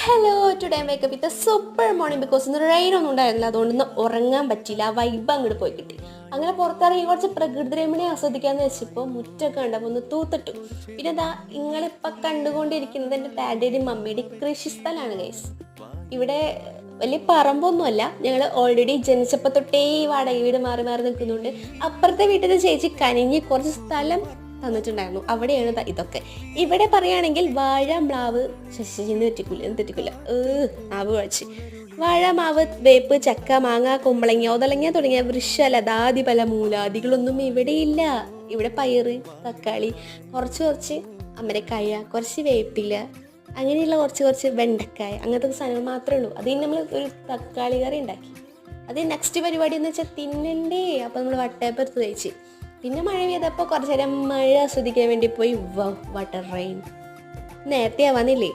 Hello today makeup with super morning because ഇന്ന് rain ഒന്നും ഉണ്ടായിരുന്നില്ല, അതുകൊണ്ടൊന്ന് ഉറങ്ങാൻ പറ്റില്ല. ആ വൈബ് അങ്ങോട്ട് പോയി കിട്ടി. അങ്ങനെ പുറത്തിറങ്ങി കുറച്ച് പ്രകൃതി രമണീയെ ആസ്വദിക്കാന്ന് വെച്ചപ്പോൾ മുറ്റൊക്കെ കണ്ടപ്പോൾ ഒന്ന് തൂത്തിട്ടു. പിന്നെ എന്താ നിങ്ങളിപ്പോൾ കണ്ടുകൊണ്ടിരിക്കുന്നത് എൻ്റെ ഡാഡിയുടെയും മമ്മിയുടെയും കൃഷിസ്ഥലാണ് ഗൈസ്. ഇവിടെ വലിയ പറമ്പൊന്നുമല്ല, ഞങ്ങൾ ഓൾറെഡി ജനിച്ചപ്പോൾ തൊട്ടേ വാടക വീട് മാറി മാറി നിൽക്കുന്നുണ്ട്. അപ്പുറത്തെ വീട്ടിൽ ചേച്ചി കനിഞ്ഞ് കുറച്ച് സ്ഥലം തന്നിട്ടുണ്ടായിരുന്നു, അവിടെയാണ് ഇതൊക്കെ. ഇവിടെ പറയുകയാണെങ്കിൽ വാഴ മാവ് തെറ്റിക്കില്ല മാവ് കുഴച്ച് വാഴ മാവ്, വേപ്പ്, ചക്ക, മാങ്ങ, കുമ്പളങ്ങ, ഒതളങ്ങ തുടങ്ങിയ വൃക്ഷലതാതി പല മൂലാദികളൊന്നും ഇവിടെയില്ല. ഇവിടെ പയറ്, തക്കാളി, കുറച്ച് അമരക്കായ, കുറച്ച് വേപ്പില, അങ്ങനെയുള്ള കുറച്ച് വെണ്ടക്കായ, അങ്ങനത്തെ സാധനങ്ങൾ മാത്രമേ ഉള്ളൂ. അതിന് നമ്മൾ ഒരു തക്കാളി കറി ഉണ്ടാക്കി. അത് നെക്സ്റ്റ് പരിപാടി എന്ന് വെച്ചാൽ തിന്നണ്ടേ. അപ്പോൾ നമ്മൾ വട്ടയപ്പുറത്ത് കഴിച്ച്. പിന്നെ മഴ പെയ്തപ്പോൾ കുറച്ച് നേരം മഴ ആസ്വദിക്കാൻ വേണ്ടി പോയി. വാട്ടർ റെയിൻ നേരത്തെ ആവാന്നില്ലേ.